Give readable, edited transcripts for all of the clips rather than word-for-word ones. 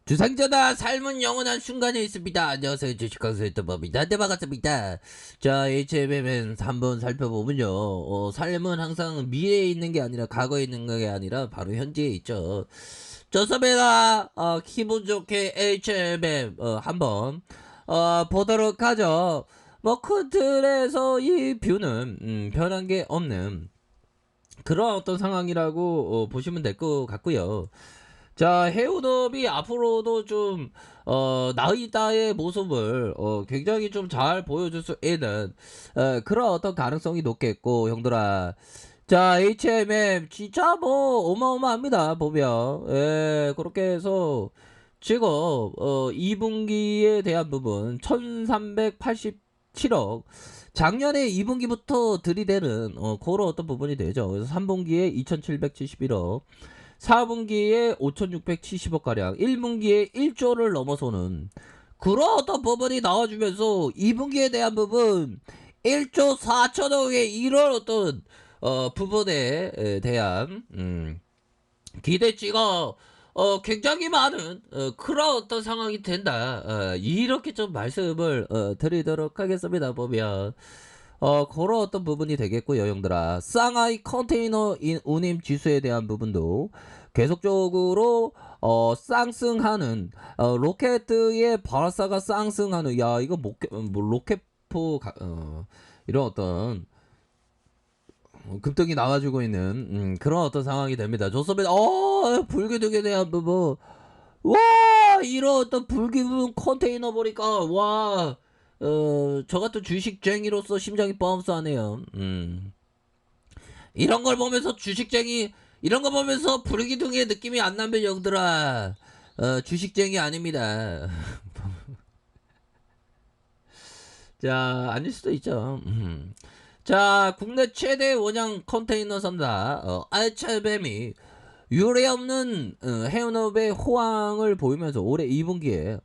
주상전하 삶은 영원한 순간에 있습니다. 안녕하세요. 주식강사의 떠봅니다. 네, 반갑습니다. 자, HMM은 한번 살펴보면요. 삶은 항상 미래에 있는 게 아니라 과거에 있는 게 아니라 바로 현재에 있죠. 좋습니다. 기분 좋게 HMM 한번 보도록 하죠. 뭐 큰 틀에서 이 뷰는 변한 게 없는 그런 어떤 상황이라고 보시면 될 것 같고요. 자, 해운업이 앞으로도 좀, 나이다의 모습을, 굉장히 좀 잘 보여줄 수 있는, 그런 어떤 가능성이 높겠고, 형들아. 자, HMM, 진짜 뭐, 어마어마합니다, 보면. 예, 그렇게 해서, 지금, 2분기에 대한 부분, 1387억. 작년에 2분기부터 들이대는, 그런 어떤 부분이 되죠. 그래서 3분기에 2771억. 4분기에 5,670억가량, 1분기에 1조를 넘어서는 그런 어떤 부분이 나와주면서 2분기에 대한 부분 1조 4천억의 이런 어떤 부분에 대한 기대치가 굉장히 많은 그런 어떤 상황이 된다. 이렇게 좀 말씀을 드리도록 하겠습니다. 보면 그런 어떤 부분이 되겠고요, 형들아. 쌍하이 컨테이너 운임 지수에 대한 부분도 계속적으로 쌍승하는 로켓의 발사가 쌍승하는, 야 이거 뭐 로켓포 이런 어떤 급등이 나와주고 있는 그런 어떤 상황이 됩니다. 좋습니다. 불기둥에 대한 부분, 와 이런 어떤 불기둥 컨테이너 보니까 와 저 같은 주식쟁이로서 심장이 뻔뻔하네요. 이런 걸 보면서 주식쟁이, 이런 거 보면서 불기둥의 느낌이 안 나면 형들아, 주식쟁이 아닙니다. 자, 아닐 수도 있죠. 자, 국내 최대 원양 컨테이너 선사 알차뱀이 유례없는 해운업의 호황을 보이면서 올해 2분기에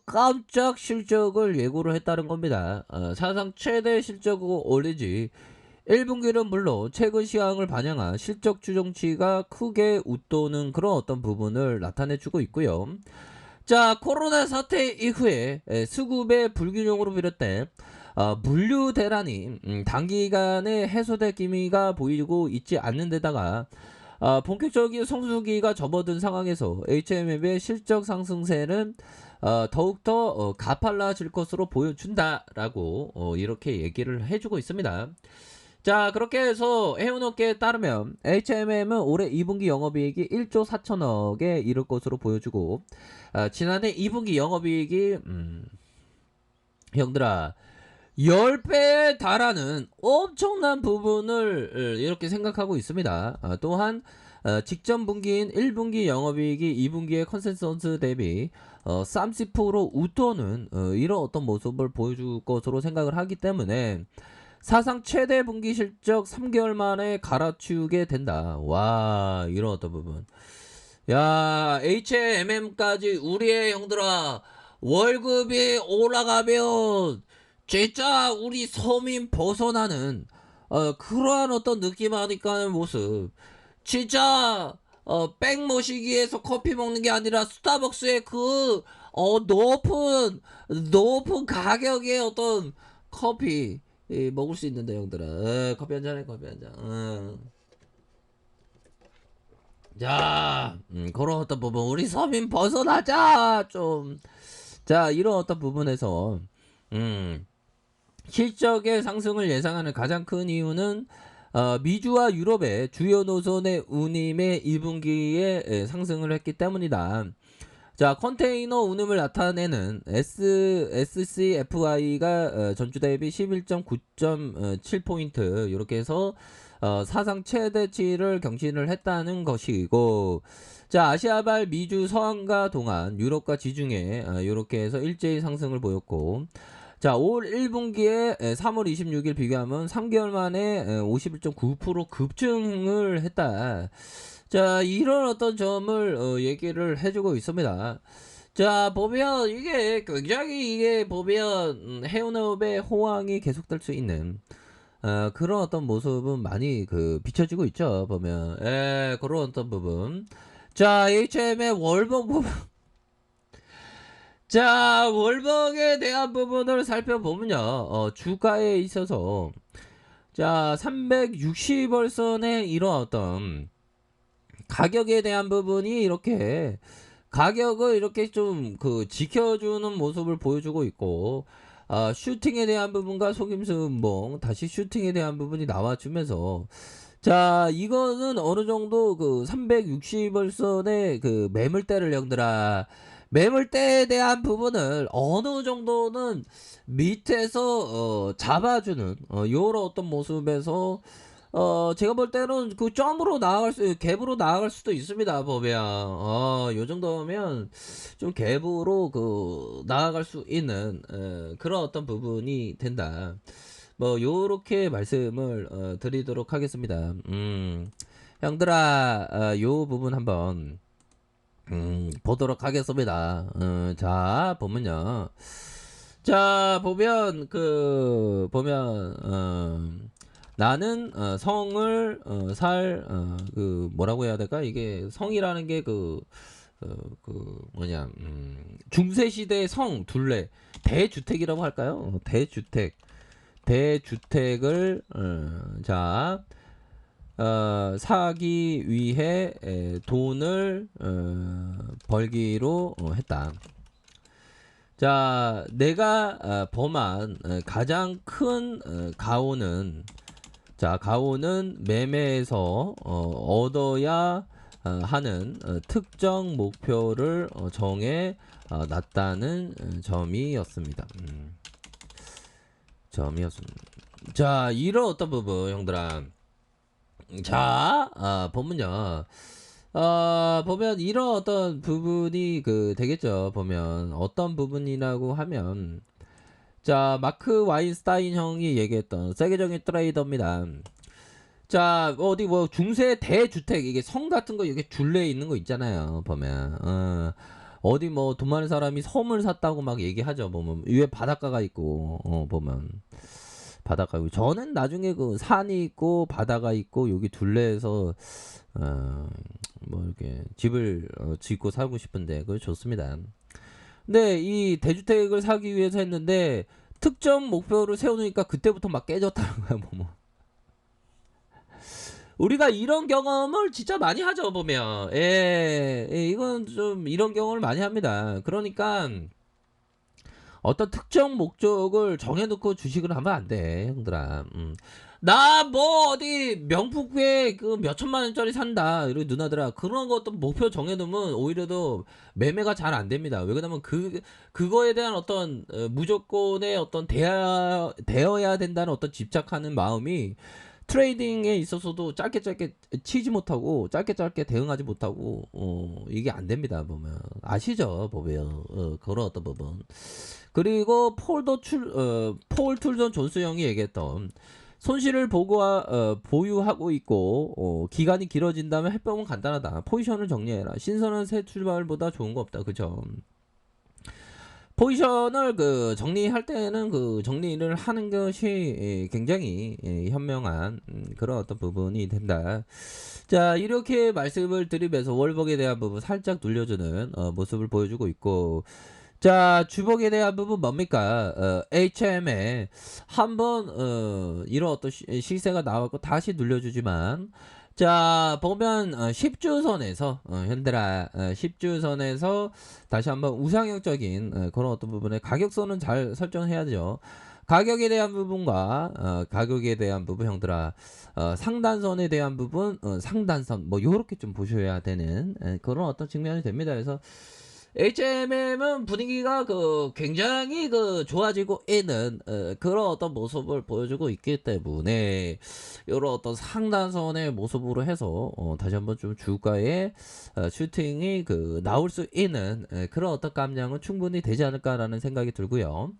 깜짝 실적을 예고를 했다는 겁니다. 사상 최대 실적을 올리지 1분기는 물론 최근 시황을 반영한 실적 추정치가 크게 웃도는 그런 어떤 부분을 나타내주고 있고요. 자, 코로나 사태 이후에 수급의 불균형으로 비롯된 물류 대란이 단기간에 해소될 기미가 보이고 있지 않는 데다가 본격적인 성수기가 접어든 상황에서 HMM의 실적 상승세는 더욱더 가팔라질 것으로 보여준다라고 이렇게 얘기를 해주고 있습니다. 자, 그렇게 해서 해운업계에 따르면 HMM은 올해 2분기 영업이익이 1조 4천억에 이를 것으로 보여주고, 지난해 2분기 영업이익이 형들아 10배에 달하는 엄청난 부분을 이렇게 생각하고 있습니다. 또한 직전 분기인 1분기 영업이익이 2분기의 컨센서스 대비 30% 웃도는 이런 어떤 모습을 보여줄 것으로 생각을 하기 때문에 사상 최대 분기 실적 3개월 만에 갈아치우게 된다. 와, 이런 어떤 부분. 야, HMM까지 우리의 형들아, 월급이 올라가면 진짜 우리 서민 벗어나는 그러한 어떤 느낌 하니까 모습. 진짜 백 모시기에서 커피 먹는 게 아니라 스타벅스의 그 높은 가격의 어떤 커피 먹을 수 있는데 형들아. 커피 한 잔해, 커피 한 잔. 자, 그런 어떤 부분 우리 서민 벗어나자 좀. 자, 이런 어떤 부분에서 음, 실적의 상승을 예상하는 가장 큰 이유는 미주와 유럽의 주요 노선의 운임의 1분기에 상승을 했기 때문이다. 자, 컨테이너 운임을 나타내는 SCFI가 전주 대비 11.9.7포인트 이렇게 해서 사상 최대치를 경신을 했다는 것이고, 자, 아시아발 미주 서한과 동안 유럽과 지중해 이렇게 해서 일제히 상승을 보였고, 자, 올 1분기에 3월 26일 비교하면 3개월 만에 51.9% 급증을 했다. 자, 이런 어떤 점을 얘기를 해주고 있습니다. 자, 보면 이게 굉장히 이게 보면 해운업의 호황이 계속될 수 있는 그런 어떤 모습은 많이 비춰지고 있죠. 보면 그런 어떤 부분. 자, HM의 월봉 부분. 자, 월봉에 대한 부분을 살펴보면요. 주가에 있어서 자, 360월선의 이런 어떤 가격에 대한 부분이 이렇게 가격을 이렇게 좀 그 지켜주는 모습을 보여주고 있고, 슈팅에 대한 부분과 속임수 음봉 다시 슈팅에 대한 부분이 나와주면서, 자, 이거는 어느 정도 그 360월선의 그 매물대를 형들아, 매물대에 대한 부분을 어느 정도는 밑에서 잡아주는 요런 어떤 모습에서 제가 볼 때는 그 점으로 나아갈 갭으로 나아갈 수도 있습니다, 보면. 요 정도면 좀 갭으로 그 나아갈 수 있는 그런 어떤 부분이 된다. 뭐 요렇게 말씀을 드리도록 하겠습니다. 형들아, 요 부분 한번 보도록 하겠습니다. 자, 보면요. 자, 보면 나는 성을 그 뭐라고 해야 될까? 이게 성이라는 게 그 뭐냐, 중세 시대의 성 둘레 대주택이라고 할까요? 대주택을 자, 사기 위해 돈을 벌기로 했다. 자, 내가 범한 가장 큰 가오는, 자, 가오는 매매에서 얻어야 하는 특정 목표를 정해 놨다는 점이었습니다. 점이었습니다. 자, 이런 어떤 부분, 형들아. 자, 보면요. 보면 이런 어떤 부분이 그 되겠죠. 보면 어떤 부분이라고 하면, 자, 마크 와인스타인 형이 얘기했던 세계적인 트레이더입니다. 자, 어디 뭐 중세 대주택, 이게 성 같은 거 이게 둘레에 있는 거 있잖아요. 보면 어디 뭐 돈 많은 사람이 섬을 샀다고 막 얘기하죠. 보면 위에 바닷가가 있고, 보면 바닷가. 저는 나중에 그 산이 있고 바다가 있고 여기 둘레에서 뭐 이렇게 집을 짓고 살고 싶은데 그거 좋습니다. 근데 이 대주택을 사기 위해서 했는데 특정 목표를 세우니까 그때부터 막 깨졌다는 거야. 뭐. 우리가 이런 경험을 진짜 많이 하죠, 보면. 이건 좀 이런 경험을 많이 합니다. 그러니까 어떤 특정 목적을 정해놓고 주식을 하면 안 돼, 형들아. 나 뭐 어디 명품구에 그 몇천만 원짜리 산다, 이런 누나들아. 그런 것도 목표 정해놓으면 오히려 더 매매가 잘 안 됩니다. 왜 그러냐면 그거에 대한 어떤 무조건의 어떤 되어야 된다는 어떤 집착하는 마음이 트레이딩에 있어서도 짧게 치지 못하고 짧게 대응하지 못하고 이게 안 됩니다. 보면 아시죠? 보면 그런 어떤 부분. 그리고 폴 툴전 존스 형이 얘기했던 손실을 보유하고 있고 기간이 길어진다면 해법은 간단하다. 포지션을 정리해라. 신선한 새 출발보다 좋은 거 없다. 그죠? 포지션을 그 정리할 때는 그 정리를 하는 것이 굉장히 현명한 그런 어떤 부분이 된다. 자, 이렇게 말씀을 드리면서 월복에 대한 부분 살짝 눌려주는 모습을 보여주고 있고, 자, 주복에 대한 부분 뭡니까? HM에 한번 이런 어떤 시세가 나왔고 다시 눌려주지만, 자, 보면 10주선에서 현대라 10주선에서 다시 한번 우상향적인 그런 어떤 부분에 가격선은 잘 설정해야죠. 가격에 대한 부분과 가격에 대한 부분, 형들아, 상단선에 대한 부분, 상단선 뭐 요렇게 좀 보셔야 되는 그런 어떤 측면이 됩니다. 그래서 HMM은 분위기가 그 굉장히 그 좋아지고 있는 그런 어떤 모습을 보여주고 있기 때문에 이런 어떤 상단선의 모습으로 해서 다시 한번 좀 주가의 슈팅이 그 나올 수 있는 그런 어떤 감량은 충분히 되지 않을까라는 생각이 들고요.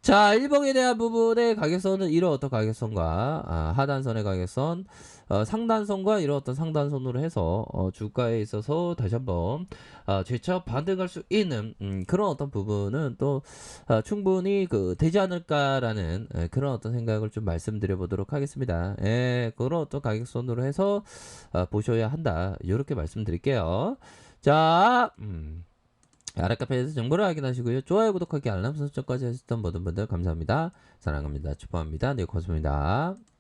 자, 일봉에 대한 부분의 가격선은 이런 어떤 가격선과 하단선의 가격선, 상단선과 이런 어떤 상단선으로 해서 주가에 있어서 다시 한번 재차 반등할 수 있는 그런 어떤 부분은 또 충분히 그 되지 않을까라는 그런 어떤 생각을 좀 말씀드려 보도록 하겠습니다. 그런 어떤 가격선으로 해서 보셔야 한다. 이렇게 말씀드릴게요. 자, 아래 카페에서 정보를 확인하시고요. 좋아요, 구독하기, 알람 설정까지 하셨던 모든 분들 감사합니다. 사랑합니다. 축복합니다. 네, 고맙습니다.